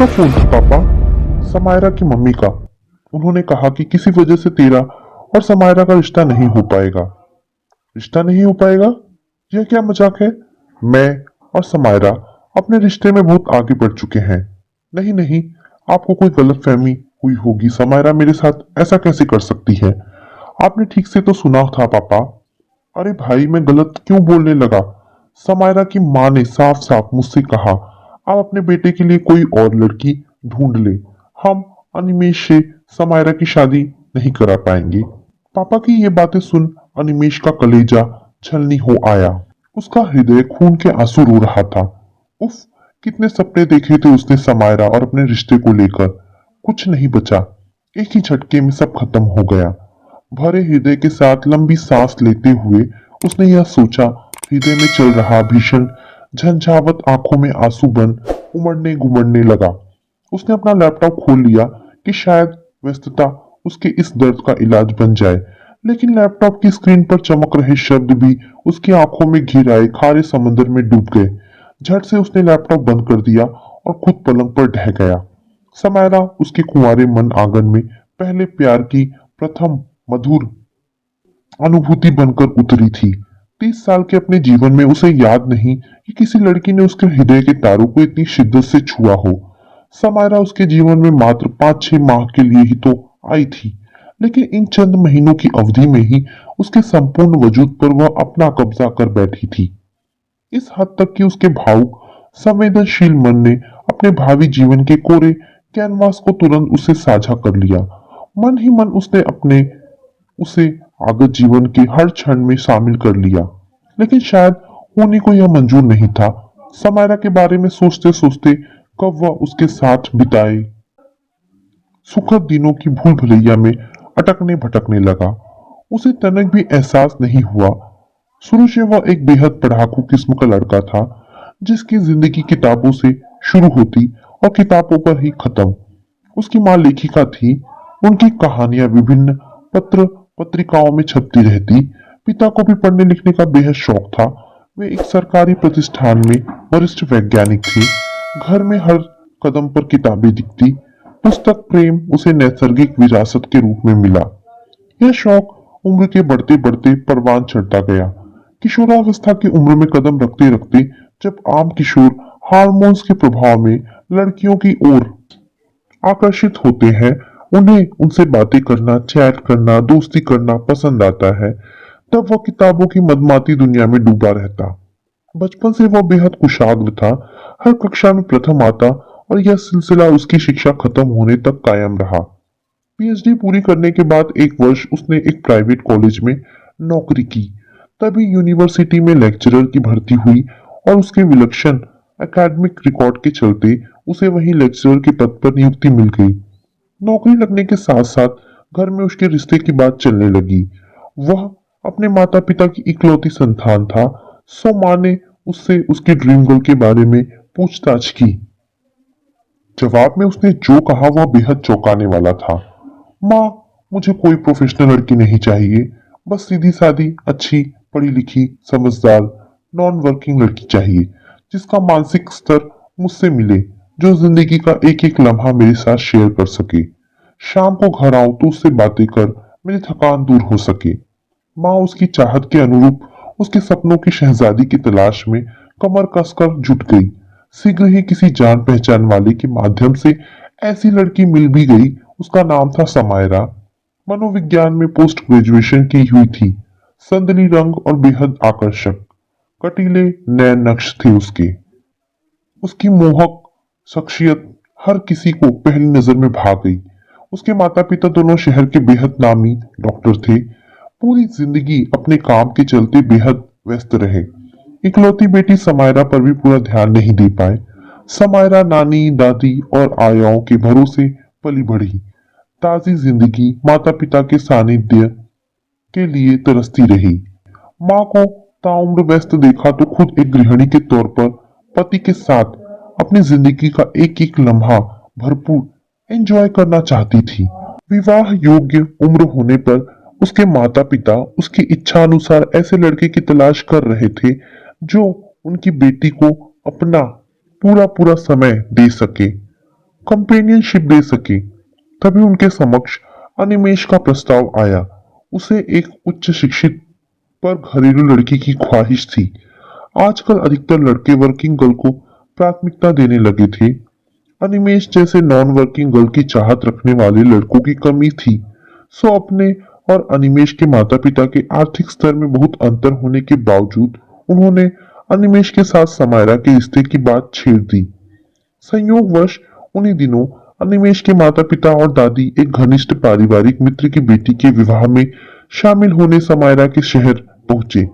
किसका फोन था पापा? समायरा की मम्मी का। उन्होंने कहा कि किसी वजह से तेरा और समायरा का रिश्ता नहीं हो पाएगा। रिश्ता नहीं हो पाएगा? यह क्या मजाक है? मैं और समायरा अपने रिश्ते में बहुत आगे बढ़ चुके हैं। नहीं नहीं, आपको कोई गलतफहमी हुई होगी। समायरा मेरे साथ ऐसा कैसे कर सकती है? आपने ठीक से तो सुना था पापा। अरे भाई, मैं गलत क्यों बोलने लगा? समायरा की माँ ने साफ साफ मुझसे कहा, आप अपने बेटे के लिए कोई और लड़की ढूंढ ले। हम अनिमेश से समायरा की शादी नहीं करा पाएंगे। पापा की ये बातें सुन अनिमेश का कलेजा छलनी हो आया। उसका हृदय खून के आंसू रो रहा था। उफ, कितने सपने देखे थे उसने समायरा और अपने रिश्ते को लेकर। कुछ नहीं बचा। एक ही झटके में सब खत्म हो गया। भरे हृदय के साथ लंबी सांस लेते हुए उसने यह सोचा, हृदय में चल रहा भीषण झंझावत आंखों में आंसू बन उमड़ने घुमड़ने लगा। उसने अपना लैपटॉप खोल लिया कि शायद व्यस्तता उसके इस दर्द का इलाज बन जाए, लेकिन लैपटॉप की स्क्रीन पर चमक रहे शब्द भी उसकी आंखों में घिर आए खारे समंदर में डूब गए। झट से उसने लैपटॉप बंद कर दिया और खुद पलंग पर ढह गया। समायरा उसके कुंवारे मन आंगन में पहले प्यार की प्रथम मधुर अनुभूति बनकर उतरी थी। 30 साल के अपने जीवन में उसे याद नहीं कि किसी लड़की ने उसके हृदय के तारों को इतनी शिद्दत से छुआ हो। समायरा उसके जीवन में मात्र 5-6 माह के लिए ही तो आई थी, लेकिन इन चंद महीनों की अवधि में ही उसके संपूर्ण वजूद पर वह अपना कब्जा कर बैठी थी। इस हद तक कि उसके भावुक संवेदनशील मन ने अपने भावी जीवन के कोरे कैनवास को तुरंत उससे साझा कर लिया। मन ही मन उसने अपने उसे आगत जीवन के हर क्षण में शामिल कर लिया, लेकिन शायद होने को यह मंजूर नहीं था। समायरा के बारे में सोचते सोचते कब वह उसके साथ बिताए सुखद दिनों की भूल भुलैया में अटकने भटकने लगा। उसे तनक भी एहसास नहीं हुआ। शुरू से वह एक बेहद पढ़ाकू किस्म का लड़का था, जिसकी जिंदगी किताबों से शुरू होती और किताबों पर ही खत्म। उसकी माँ लेखिका थी। उनकी कहानियां विभिन्न पत्र पत्रिकाओं में छपती रहती। पिता को भी पढ़ने लिखने का बेहद शौक था। वे एक सरकारी प्रतिष्ठान में वरिष्ठ वैज्ञानिक थे। घर में हर कदम पर किताबें दिखती। पुस्तक प्रेम उसे नैसर्गिक विरासत के रूप में मिला। यह शौक उम्र के बढ़ते बढ़ते परवान चढ़ता गया। किशोरावस्था की उम्र में कदम रखते रखते जब आम किशोर हार्मोन्स के प्रभाव में लड़कियों की ओर आकर्षित होते हैं, उन्हें उनसे बातें करना, चैट करना, दोस्ती करना पसंद आता है, तब वह किताबों की मदमाती दुनिया में डूबा रहता। बचपन से वह बेहद कुशाग्र था। हर कक्षा में प्रथम आता और यह सिलसिला उसकी शिक्षा खत्म होने तक कायम रहा। पीएचडी पूरी करने के बाद एक वर्ष उसने एक प्राइवेट कॉलेज में नौकरी की। तभी यूनिवर्सिटी में लेक्चरर की भर्ती हुई और उसके विलक्षण एकेडमिक रिकॉर्ड के चलते उसे वहीं लेक्चरर के पद पर नियुक्ति मिल गई। नौकरी लगने के साथ साथ घर में उसके रिश्ते की बात चलने लगी। वह अपने माता पिता की इकलौती संतान था, सो माँ ने उससे उसकी ड्रीम गर्ल के बारे में पूछताछ की। जवाब में उसने जो कहा वह बेहद चौंकाने वाला था। माँ, मुझे कोई प्रोफेशनल लड़की नहीं चाहिए, बस सीधी सादी, अच्छी, पढ़ी लिखी, समझदार, नॉन वर्किंग लड़की चाहिए, जिसका मानसिक स्तर मुझसे मिले, जो जिंदगी का एक एक लम्हा मेरे साथ शेयर कर सके। शाम को घर आऊं तो उससे बातें कर मेरी थकान दूर हो सके। माँ उसकी चाहत के अनुरूप उसके सपनों की शहजादी की तलाश में कमर कसकर जुट गई। शीघ्र ही किसी जान पहचान वाले के माध्यम से ऐसी लड़की मिल भी गई। उसका नाम था समायरा। मनोविज्ञान में पोस्ट ग्रेजुएशन की हुई थी। संदली रंग और बेहद आकर्षक, कटीले नैन नक्श थे उसके। उसकी मोहक शख्सियत हर किसी को पहली नजर में भा गई। उसके माता पिता दोनों शहर के बेहद नामी डॉक्टर थे। पूरी जिंदगी अपने काम के चलते बेहद व्यस्त रहे। इकलौती बेटी समायरा पर भी पूरा ध्यान नहीं दे पाए। समायरा नानी, दादी और आयाओं के भरोसे पली बढ़ी। ताजी जिंदगी माता पिता के सानिध्य के लिए तरसती रही। माँ को ताउम्र व्यस्त देखा तो खुद एक गृहिणी के तौर पर पति के साथ अपनी जिंदगी का एक एक लम्हा भरपूर एंजॉय करना चाहती थी। विवाह योग्य उम्र होने पर उसके माता पिता उसकी इच्छा अनुसार ऐसे लड़के की तलाश कर रहे थे जो उनकी बेटी को अपना पूरा पूरा समय दे सके। कंपेनियनशिप दे सके। तभी उनके समक्ष अनिमेश का प्रस्ताव आया। उसे एक उच्च शिक्षित पर घरेलू लड़की की ख्वाहिश थी। आजकल अधिकतर लड़के वर्किंग गर्ल को प्राथमिकता देने लगे थे। अनिमेश जैसे नॉन वर्किंग गर्ल की चाहत रखने वाले लड़कों की कमी थी। सो अपने और अनिमेश के माता पिता के आर्थिक स्तर में बहुत अंतर होने के बावजूद उन्होंने अनिमेश के साथ समायरा के रिश्ते की बात छेड़ दी। संयोगवश उन्हीं दिनों अनिमेश के माता पिता और दादी एक घनिष्ठ पारिवारिक मित्र की बेटी के विवाह में शामिल होने समायरा के शहर पहुंचे।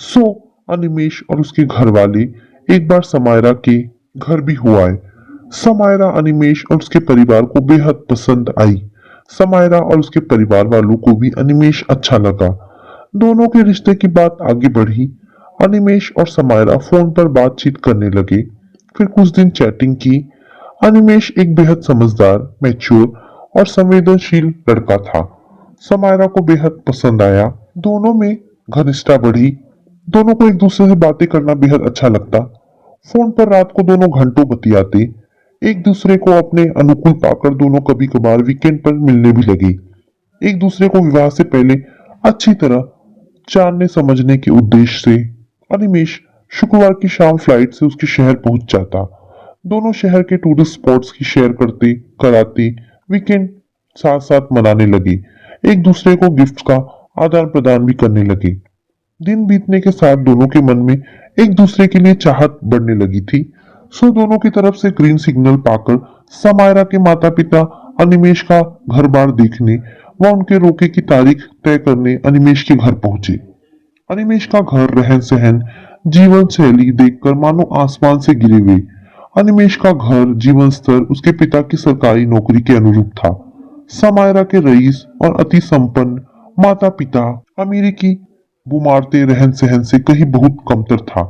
सो अनिमेश और उसके घर वाले एक बार समायरा के घर भी हो आए। समायरा अनिमेश और उसके परिवार को बेहद पसंद आई। समायरा और उसके परिवार वालों को भी अनिमेश अच्छा लगा। दोनों के रिश्ते की बात आगे बढ़ी। अनिमेश और समायरा फोन पर बातचीत करने लगे। फिर कुछ दिन चैटिंग की। अनिमेश एक बेहद समझदार, मैच्योर और संवेदनशील लड़का था। समायरा को बेहद पसंद आया। दोनों में घनिष्ठता बढ़ी। दोनों को एक दूसरे से बातें करना बेहद अच्छा लगता। फोन पर रात को दोनों घंटों बतियाते। एक दूसरे को अपने अनुकूल पाकर दोनों कभी कभार वीकेंड पर मिलने भी लगे। एक दूसरे को विवाह से पहले अच्छी तरह जानने समझने के उद्देश्य से अनिमेश शुक्रवार की शाम फ्लाइट से उसके शहर पहुंच जाता। दोनों शहर के टूरिस्ट स्पॉट्स की शेयर करते कराते वीकेंड साथ साथ मनाने लगे। एक दूसरे को गिफ्ट का आदान प्रदान भी करने लगे। दिन बीतने के साथ दोनों के मन में एक दूसरे के लिए चाहत बढ़ने लगी थी। सो दोनों की तरफ से ग्रीन सिग्नल पाकर समायरा के माता पिता अनिमेश का घर बार देखने व उनके रोके की तारीख तय करने अनिमेश के घर पहुंचे। अनिमेश का घर, रहन सहन, जीवन शैली देखकर मानो आसमान से गिरे हुए। अनिमेश का घर, जीवन स्तर उसके पिता की सरकारी नौकरी के अनुरूप था। समायरा के रईस और अति संपन्न माता पिता अमीरी की बुमारते रहन सहन से कहीं बहुत कमतर था।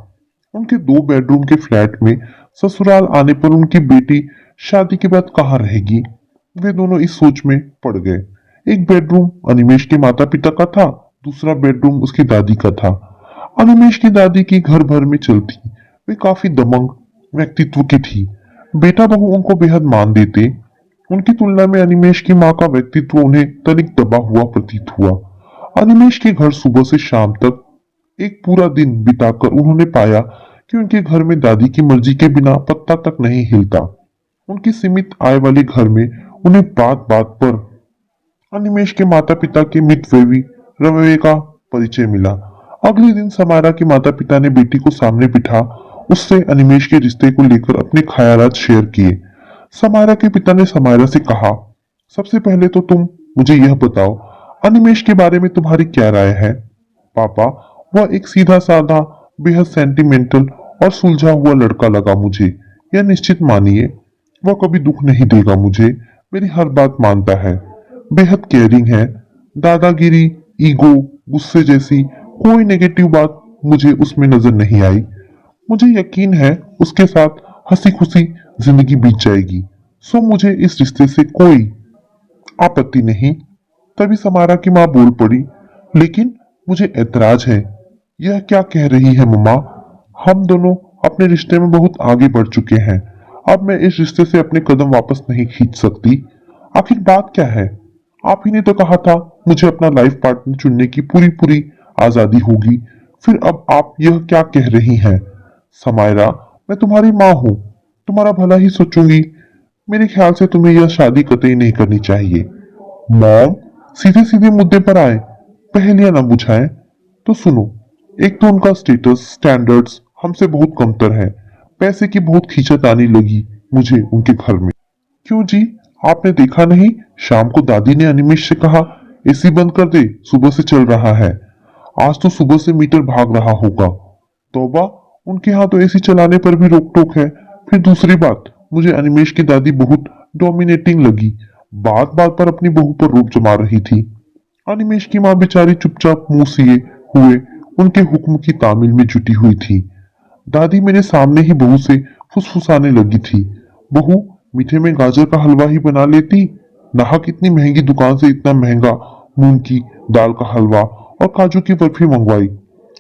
उनके 2 बेडरूम के फ्लैट में ससुराल आने पर उनकी बेटी शादी के बाद कहाँ रहेगी। वे दोनों इस सोच में पड़ गए। एक बेडरूम अनिमेश के माता पिता का था, दूसरा बेडरूम उसकी दादी का था। अनिमेश की दादी की घर भर में चलती। वे काफी दबंग व्यक्तित्व की थी। बेटा बहू उनको बेहद मान देते। उनकी तुलना में अनिमेश की माँ का व्यक्तित्व उन्हें तनिक दबा हुआ प्रतीत हुआ। अनिमेश के घर सुबह से शाम तक एक पूरा दिन बिताकर उन्होंने पाया कि उनके घर में दादी की मर्जी के बिना पत्ता तक नहीं हिलता। उनकी सीमित आय वाले घर में उन्हें बात बात पर अनिमेश के माता पिता के मितव्ययी रवैये का परिचय मिला। अगले दिन समायरा के माता पिता ने बेटी को सामने बिठा उससे अनिमेश के रिश्ते को लेकर अपने ख्यालात शेयर किए। समायरा के पिता ने समायरा से कहा, सबसे पहले तो तुम मुझे यह बताओ, अनिमेश के बारे में तुम्हारी क्या राय है? पापा, वह एक सीधा साधा, बेहद सेंटिमेंटल और सुलझा हुआ लड़का लगा मुझे। यह निश्चित मानिए, वह कभी दुख नहीं देगा मुझे। मेरी हर बात मानता है, बेहद केयरिंग है। दादागिरी, ईगो, गुस्से जैसी कोई नेगेटिव बात मुझे उसमें नजर नहीं आई। मुझे यकीन है उसके साथ हंसी खुशी जिंदगी बीत जाएगी। सो मुझे इस रिश्ते से कोई आपत्ति नहीं। तभी समारा की माँ बोल पड़ी, लेकिन मुझे ऐतराज है। यह क्या कह रही है मम्मा? हम दोनों अपने रिश्ते में बहुत आगे बढ़ चुके हैं। अब मैं इस रिश्ते से अपने कदम वापस नहीं खींच सकती। आखिर बात क्या है? आप ही ने तो कहा था मुझे अपना लाइफ पार्टनर चुनने की पूरी पूरी आजादी होगी। फिर अब आप यह क्या कह रही हैं? समायरा, मैं तुम्हारी माँ हूँ, तुम्हारा भला ही सोचूंगी। मेरे ख्याल से तुम्हें यह शादी कतई नहीं करनी चाहिए। मॉम, सीधे सीधे मुद्दे पर आए, पहेलियां ना बुझाएं। तो सुनो, एक तो उनका स्टेटस, स्टैंडर्ड्स हमसे बहुत कमतर है। पैसे की बहुत खींचत आने लगी मुझे उनके घर में। क्यों जी, आपने देखा नहीं? शाम को दादी ने अनिमेश से कहा, एसी बंद कर दे, सुबह से चल रहा है। आज तो सुबह से मीटर भाग रहा होगा। तौबा, उनके यहाँ तो एसी चलाने पर भी रोक टोक है। फिर दूसरी बात, मुझे अनिमेश की दादी बहुत डोमिनेटिंग लगी। बात बात पर अपनी बहू पर रोब जमा रही थी। अनिमेश की माँ बेचारी चुपचाप मुंह सिए हुए उनके हुक्म की तामील में जुटी हुई थी। दादी मेरे सामने ही बहू से फुसफुसाने लगी थी, बहू मीठे में गाजर का हलवा ही बना लेती। नाहक इतनी महंगी दुकान से इतना महंगा मूंग की दाल का हलवा और काजू की बर्फी मंगवाई।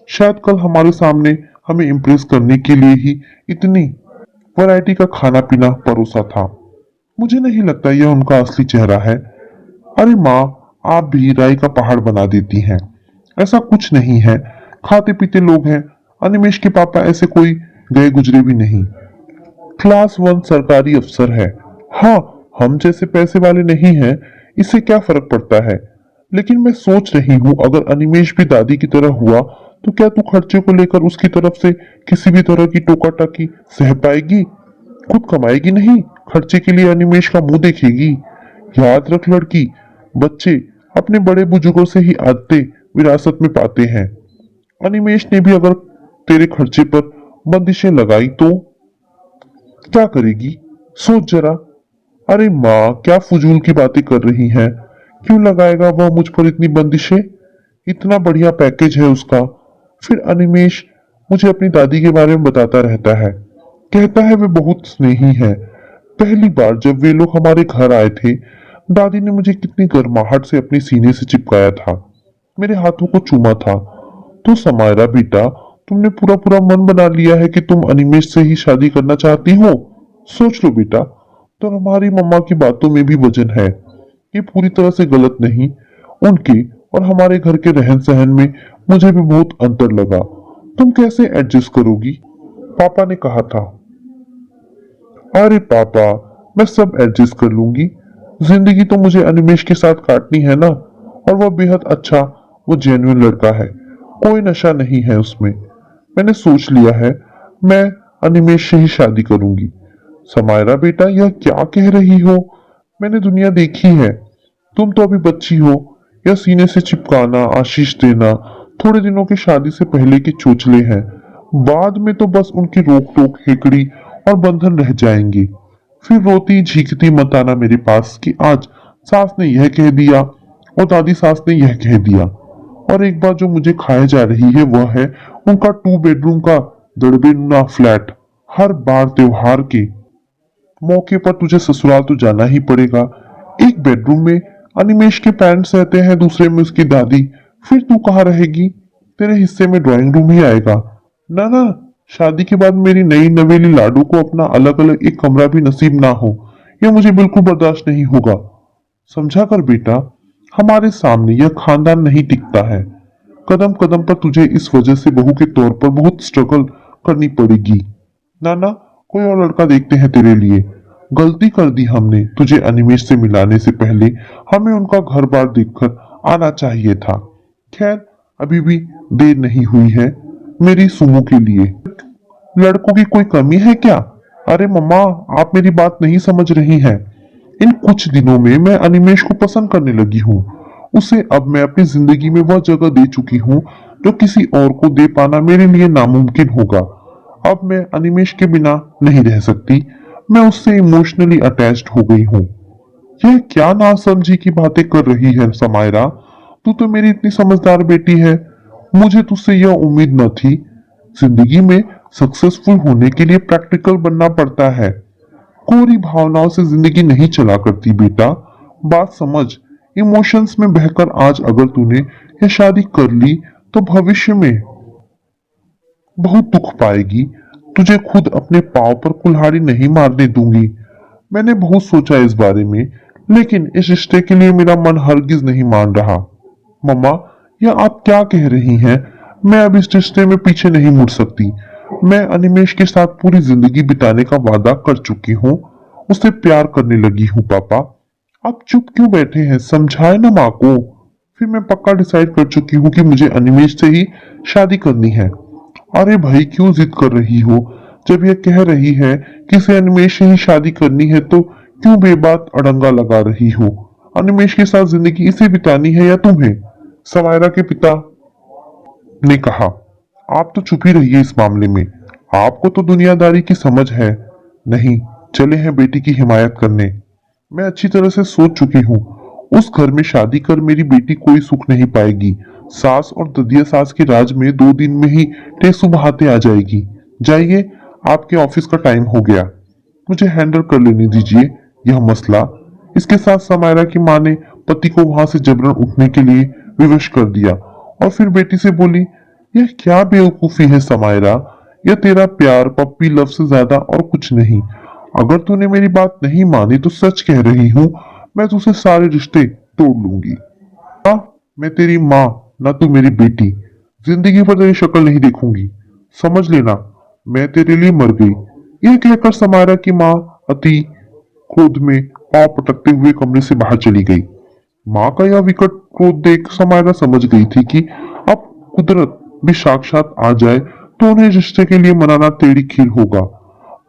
शायद कल हमारे सामने हमें इम्प्रेस करने के लिए ही इतनी वैरायटी का खाना पीना परोसा था। मुझे नहीं लगता यह उनका असली चेहरा है। अरे माँ, आप भी राई का पहाड़ बना देती हैं। ऐसा कुछ नहीं है, खाते पीते लोग हैं। अनिमेश के पापा ऐसे कोई गए गुजरे भी नहीं। क्लास वन सरकारी अफसर है। हाँ, हम जैसे पैसे वाले नहीं हैं, इससे क्या फर्क पड़ता है। लेकिन मैं सोच रही हूँ, अगर अनिमेश भी दादी की तरह हुआ तो क्या तू खर्चे को लेकर उसकी तरफ से किसी भी तरह की टोका टाकी सह पाएगी? खुद कमाएगी नहीं, खर्चे के लिए अनिमेश का मुंह देखेगी। याद रख लड़की, बच्चे अपने बड़े बुजुर्गों से ही आदतें विरासत में पाते हैं। अनिमेश ने भी अगर तेरे खर्चे पर बंदिशें लगाई तो क्या करेगी? सोच जरा। अरे माँ, क्या फजूल की बातें कर रही हैं? क्यों लगाएगा वह मुझ पर इतनी बंदिशें? इतना बढ़िया पैकेज है उसका। फिर अनिमेश मुझे अपनी दादी के बारे में बताता रहता है। कहता है वे बहुत स्नेही है। पहली बार जब वे लोग हमारे घर आए थे, दादी ने मुझे कितनी गर्माहट से अपने सीने से चिपकाया था, मेरे हाथों को चूमा था। तो समायरा बेटा, तुमने पूरा पूरा मन बना लिया है कि तुम अनिमेश से ही शादी करना चाहती हो। सोच लो बेटा। तो हमारी मम्मा की बातों में भी वजन है। ये पूरी तरह से गलत नहीं। उनके और हमारे घर के रहन सहन में मुझे भी बहुत अंतर लगा। तुम कैसे एडजस्ट करोगी? पापा ने कहा था। अरे पापा, मैं सब एडजस्ट कर लूंगी। जिंदगी तो मुझे अनिमेश के साथ काटनी है ना। और वह बेहद अच्छा, वो जेन्युइन लड़का है। कोई नशा नहीं है उसमें। मैंने सोच लिया है, मैं अनिमेश से ही शादी करूंगी। समायरा बेटा, यह क्या कह रही हो? मैंने दुनिया देखी है। तुम तो अभी बच्ची हो। यह सीने से चिपकाना, आशीष देना थोड़े दिनों की शादी से पहले के चोचले हैं। बाद में तो बस उनकी रोक टोक, हेकड़ी और बंधन रह जाएंगे। फिर रोती झीकती मत आना मेरे पास कि आज सास ने यह कह दिया और दादी सास ने यह कह दिया। और एक बात जो मुझे खाए जा रही है वह है उनका 2 बेडरूम का दड़बेनुमा फ्लैट। हर बार त्योहार के मौके पर तुझे ससुराल तो जाना ही पड़ेगा। एक बेडरूम में अनिमेश के पेरेंट्स रहते हैं, दूसरे में उसकी दादी। फिर तू कहाँ रहेगी? तेरे हिस्से में ड्राइंग रूम ही आएगा। ना ना, शादी के बाद मेरी नई नवेली लाडू को अपना अलग अलग एक कमरा भी नसीब ना हो, यह मुझे बिल्कुल बर्दाश्त नहीं होगा। समझा कर बेटा, हमारे सामने यह खानदान नहीं टिकता है। कदम कदम पर तुझे इस वजह से बहू के तौर पर बहुत स्ट्रगल करनी पड़ेगी। ना ना, कोई और लड़का देखते हैं तेरे लिए। गलती कर दी हमने तुझे अनिमेश से मिलाने से पहले। हमें उनका घर बार देखकर आना चाहिए था। खैर, अभी भी देर नहीं हुई है मेरी सुमो के लिए। लड़कों की कोई कमी है क्या? अरे मम्मा, आप मेरी बात नहीं समझ रही हैं। इन कुछ दिनों में मैं अनिमेश को पसंद करने लगी हूँ। उसे अब मैं अपनी जिंदगी में वह जगह दे चुकी हूँ जो किसी और को दे पाना मेरे लिए नामुमकिन होगा। अब मैं अनिमेश के बिना नहीं रह सकती। मैं उससे इमोशनली अटैच्ड हो गई हूँ। यह क्या नासमझी की बातें कर रही है समायरा? तू तो मेरी इतनी समझदार बेटी है। मुझे तुझसे यह उम्मीद न थी। जिंदगी में सक्सेसफुल होने के लिए प्रैक्टिकल बनना पड़ता है। कोरी भावनाओं से जिंदगी नहीं चला करती बेटा। बात समझ। इमोशंस में बहकर आज अगर तूने यह शादी कर ली तो भविष्य में बहुत दुख पाएगी। तुझे खुद अपने पांव पर कुल्हाड़ी नहीं मारने दूंगी। मैंने बहुत सोचा इस बारे में, लेकिन इस रिश्ते के लिए मेरा मन हरगिज नहीं मान रहा। मम्मा, यह आप क्या कह रही हैं? मैं अब इस रिश्ते में पीछे नहीं मुड़ सकती। मैं अनिमेश के साथ पूरी जिंदगी बिताने का वादा कर चुकी हूँ। उससे प्यार करने लगी हूँ पापा। आप चुप क्यों बैठे हैं? समझाए ना माँ को। फिर मैं पक्का डिसाइड कर चुकी हूँ कि मुझे अनिमेश से ही शादी करनी है। अरे भाई, क्यों जिद कर रही हो? जब यह कह रही है कि इसे अनिमेश से ही शादी करनी है तो क्यों बेबात अड़ंगा लगा रही हो? अनिमेश के साथ जिंदगी इसे बितानी है या तुम्हें? समायरा के पिता ने कहा। आप तो चुप ही रहिए इस मामले में। आपको तो दुनियादारी की समझ है नहीं। चले हैं बेटी की हिमायत करने। मैं अच्छी तरह से सोच चुकी हूँ। उस घर में शादी कर मेरी बेटी कोई सुख नहीं पाएगी। सास और ददिया सास के राज में 2 दिन में ही टेसु बहाते आ जाएगी। जाइए, आपके ऑफिस का टाइम हो गया। मुझे हैंडल कर लेने दीजिए यह मसला। इसके साथ समायरा की माँ ने पति को वहां से जबरन उठने के लिए विवश कर दिया और फिर बेटी से बोली, यह क्या बेवकूफी है समायरा? यह तेरा प्यार पप्पी लव से ज्यादा और कुछ नहीं। अगर तूने मेरी बात नहीं मानी तो सच कह रही हूँ, मैं तुझसे सारे रिश्ते तोड़ लूंगी। हाँ, मैं तेरी माँ, ना तू मेरी बेटी। जिंदगी भर तेरी शक्ल नहीं देखूंगी, समझ लेना। मैं तेरे लिए मर गई। यह कहकर समायरा की माँ अति क्रोध में पांव पटकते हुए कमरे से बाहर चली गई। माँ का यह विकट क्रोध देख समायरा समझ गई थी कि अब कुदरत भी साक्षात आ जाए तो उन्हें रिश्ते के लिए मनाना टेढ़ी खीर होगा।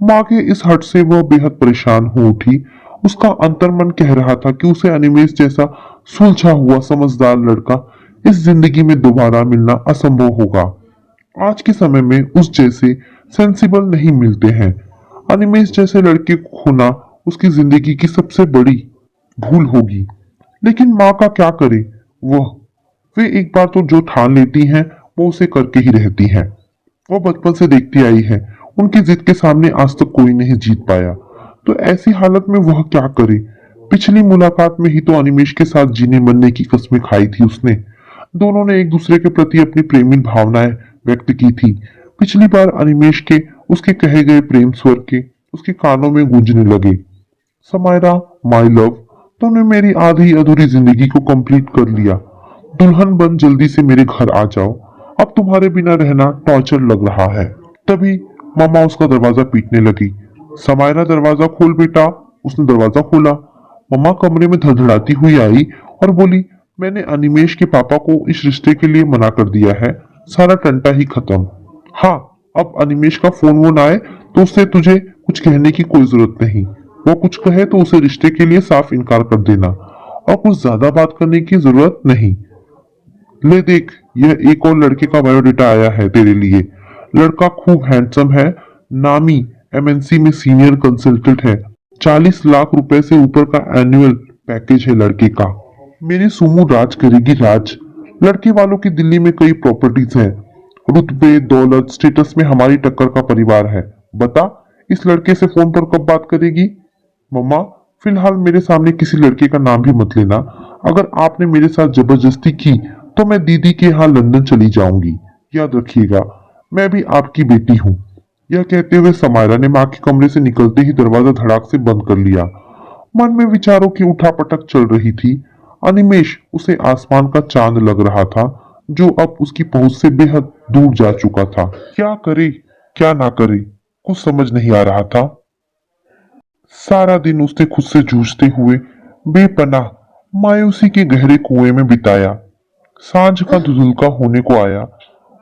माँ के इस हट से वह बेहद परेशान हो उठी। उसका अंतर्मन कह रहा था कि उसे अनिमेष जैसा सुलझा हुआ समझदार लड़का इस जिंदगी में दोबारा मिलना असंभव होगा। आज के समय में उस जैसे सेंसिबल नहीं मिलते हैं। अनिमेष जैसे लड़के को खोना उसकी जिंदगी की सबसे बड़ी भूल होगी। लेकिन माँ का क्या करे, वह वे एक बार तो जो ठान लेती हैं वो उसे करके ही रहती हैं। वो बचपन से देखती आई है, उनकी जिद के सामने आज तक कोई नहीं जीत पाया। तो ऐसी हालत में वह क्या करे। पिछली मुलाकात में ही तो अनिमेष के साथ जीने मरने की कस्में खाई थी उसने। दोनों ने एक दूसरे के प्रति अपनी प्रेमी भावनाएं व्यक्त की थी। पिछली बार अनिमेष के उसके कहे गए प्रेम स्वर के उसके कानों में गूंजने लगे, समायरा माय लव, तुमने मेरी आधी अधूरी जिंदगी को कंप्लीट कर लिया। दुल्हन बन जल्दी से मेरे घर आ जाओ, अब तुम्हारे बिना रहना टॉर्चर लग रहा है। तभी मामा उसका दरवाजा पीटने लगी। समायरा दरवाजा खोल बेटा। उसने दरवाजा खोला। मम्मा कमरे में धड़धड़ाती हुई आई और बोली, मैंने अनिमेष के पापा को इस रिश्ते के लिए मना कर दिया है, सारा टंटा ही खत्म। हाँ, अब अनिमेष का फोन वोन आए तो उससे तुझे कुछ कहने की कोई जरूरत नहीं। वो कुछ कहे तो उसे रिश्ते के लिए साफ इनकार कर देना और कुछ ज्यादा बात करने की जरूरत नहीं। ले देख, यह एक और लड़के का बायोडेटा आया है तेरे लिए। लड़का खूब हैंडसम है, नामी एमएनसी में सीनियर कंसल्टेंट है। 40 लाख रुपए से ऊपर का एनुअल पैकेज है लड़के का। मेरी सुमू राज करेगी राज। लड़के वालों की दिल्ली में कई प्रॉपर्टीज हैं। रुतबे दौलत स्टेटस में हमारी टक्कर का परिवार है। बता, इस लड़के से फोन पर कब बात करेगी? मम्मा, फिलहाल मेरे सामने किसी लड़के का नाम भी मत लेना। अगर आपने मेरे साथ जबरदस्ती की तो मैं दीदी के यहाँ लंदन चली जाऊंगी। याद रखिएगा, मैं भी आपकी बेटी हूँ। यह कहते हुए समायरा ने माँ के कमरे से निकलते ही दरवाजा धड़ाक से बंद कर लिया। मन में विचारों की उठापटक चल रही थी। अनिमेष उसे आसमान का चांद लग रहा था जो अब उसकी पहुंच से बेहद दूर जा चुका था। क्या करे क्या ना करे, कुछ समझ नहीं आ रहा था। सारा दिन उसने खुद से जूझते हुए बेपनाह मायूसी के गहरे कुएं में बिताया। सांझ का धुंधलका होने को आया।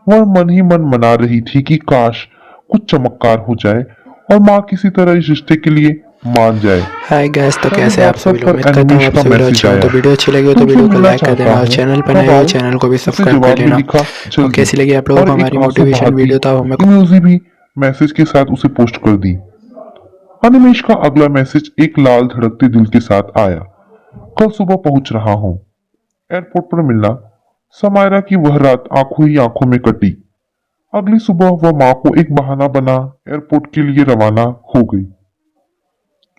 वह मन ही मन मना रही थी कि काश कुछ चमत्कार हो जाए और माँ किसी तरह इस रिश्ते के लिए मान जाए। हाय गैस, तो तभी कैसे आप व्हाट्सएप सभी लोग? पर उम्मीद करता हूँ एनिमेश आप का सभी लोग मैसेज अच्छे हो। तो आया, वीडियो अच्छी लगी हो तो तुमसे वीडियो को मिलना लाइक कर चाहता देना और हूँ। चैनल पर कब नए हो आओ? चैनल को भी उसे सब्सक्राइब कर जवाब में लेना। लिखा तो जल्दी। कैसी लगी आप लोगों और को एक हमारी आंसू मोटिवेशन बहाती वीडियो? तो हमें इमोजी भी मैसेज के साथ उसे पोस्ट कर दी। अनिमेश का अगला मैसेज एक लाल धड़कते दिल के साथ आया। कल सुबह पहुंच रहा हूँ, एयरपोर्ट पर मिलना। समायरा की वह रात आंखों ही आंखों में कटी। अगली सुबह वह माँ को एक बहाना बना एयरपोर्ट के लिए रवाना हो गई।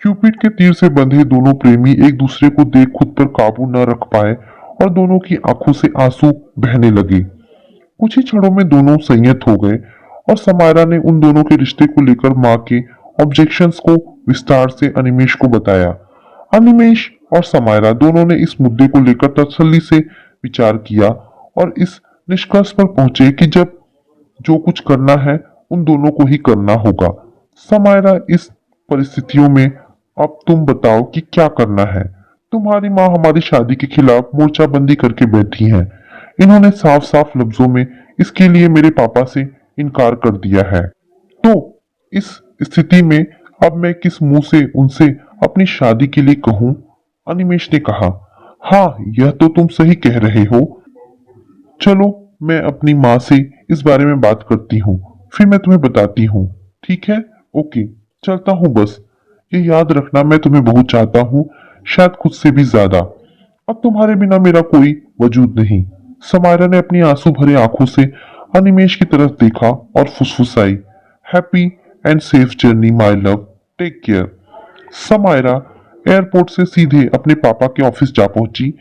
क्यूपिड के तीर से बंधे दोनों प्रेमी एक दूसरे को देख खुद पर काबू न रख पाए और दोनों की आंखों से आंसू बहने लगे। कुछ ही क्षणों में दोनों संयत हो गए और समायरा ने उन दोनों के रिश्ते को लेकर माँ के ऑब्जेक्शंस को विस्तार से अनिमेष को बताया। अनिमेष और समायरा दोनों ने इस मुद्दे को लेकर तसल्ली से विचार किया और इस निष्कर्ष पर पहुंचे कि जब जो कुछ करना है उन दोनों को ही करना होगा। समायरा, इस परिस्थितियों में अब तुम बताओ कि क्या करना है। तुम्हारी माँ हमारी शादी के खिलाफ मोर्चाबंदी करके बैठी हैं। इन्होंने साफ साफ लफ्जों में इसके लिए मेरे पापा से इनकार कर दिया है। तो इस स्थिति में अब मैं किस मुंह से उनसे अपनी शादी के लिए कहूं? अनिमेष ने कहा, हाँ, यह तो तुम सही कह रहे हो। चलो, मैं अपनी माँ से इस बारे में बात करती हूँ, फिर मैं तुम्हें बताती हूँ। ठीक है? ओके, चलता हूँ बस। ये याद रखना, मैं तुम्हें बहुत चाहता हूँ, शायद खुद से भी ज्यादा। अब तुम्हारे बिना मेरा कोई वजूद नहीं। समायरा ने अपनी आंसू भरे आंखों से अनिमेष की तरफ देखा और फुसफुसाई, happy and safe journey my love, take care. Samaira airport से सीधे अपने पापा के ऑफिस जा पहुंची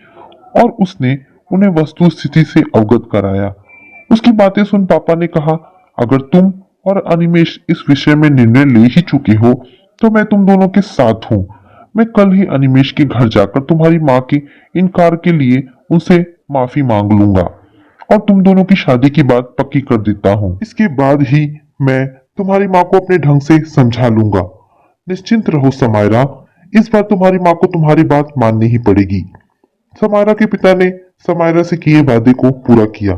और उसने उन्हें वस्तु स्थिति से अवगत कराया। उसकी बातें सुन पापा ने कहा, अगर तुम और अनिमेष इस विषय में निर्णय ले ही चुके हो तो मैं तुम दोनों के साथ हूँ। मैं कल ही अनिमेश के घर जाकर तुम्हारी माँ के इनकार के लिए उनसे माफी मांग लूंगा और तुम दोनों की शादी की बात पक्की कर देता हूँ। इसके बाद ही मैं तुम्हारी माँ को अपने ढंग से समझा लूंगा। निश्चिंत रहो समायरा, इस बार तुम्हारी माँ को तुम्हारी बात माननी ही पड़ेगी। समायरा के पिता ने समायरा से किए वादे को पूरा किया।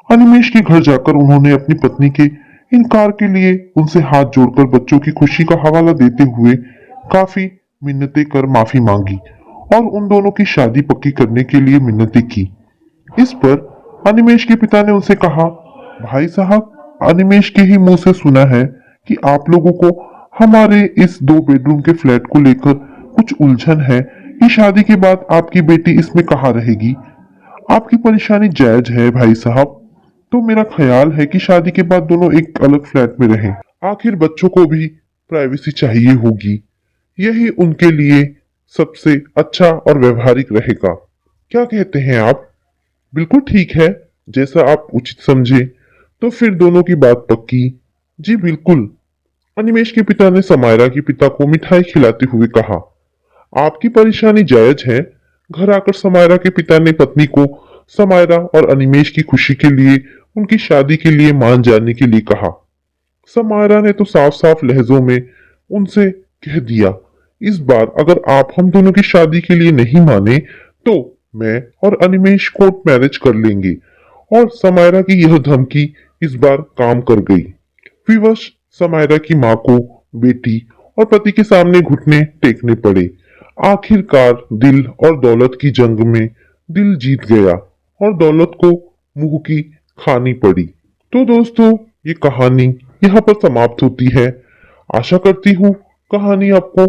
अनिमेश के घर जाकर उन्होंने अपनी पत्नी के इनकार के लिए उनसे हाथ जोड़कर बच्चों की खुशी का हवाला देते हुए काफी मिन्नतें कर माफी मांगी और उन दोनों की शादी पक्की करने के लिए मिन्नतें की। इस पर अनिमेश के पिता ने उनसे कहा, भाई साहब, अनिमेश के ही मुंह से सुना है कि आप लोगों को हमारे इस 2 बेडरूम के फ्लैट को लेकर कुछ उलझन है कि शादी के बाद आपकी बेटी इसमें कहाँ रहेगी। आपकी परेशानी जायज है भाई साहब, तो मेरा ख्याल है कि शादी के बाद दोनों एक अलग फ्लैट में रहें। आखिर बच्चों को भी प्राइवेसी चाहिए होगी, यही उनके लिए सबसे अच्छा और व्यवहारिक रहेगा। क्या कहते हैं आप? बिल्कुल ठीक है, जैसा आप उचित समझे। तो फिर दोनों की बात पक्की। जी बिल्कुल। अनिमेश के पिता ने समायरा के पिता को मिठाई खिलाते हुए कहा, आपकी परेशानी जायज है। घर आकर समायरा के पिता ने पत्नी को समायरा और अनिमेश की खुशी के लिए उनकी शादी के लिए मान जाने के लिए कहा। समायरा ने तो साफ साफ लहजों में उनसे कह दिया, इस बार अगर आप हम दोनों की शादी के लिए नहीं माने तो मैं और अनिमेश कोर्ट मैरिज कर लेंगे। और समायरा की यह धमकी इस बार काम कर गई। विवश समायरा की मां को बेटी और पति के सामने घुटने टेकने पड़े। आखिरकार दिल और दौलत की जंग में दिल जीत गया और दौलत को मुंह की खानी पड़ी। तो दोस्तों, ये कहानी यहाँ पर समाप्त होती है। आशा करती हूँ कहानी आपको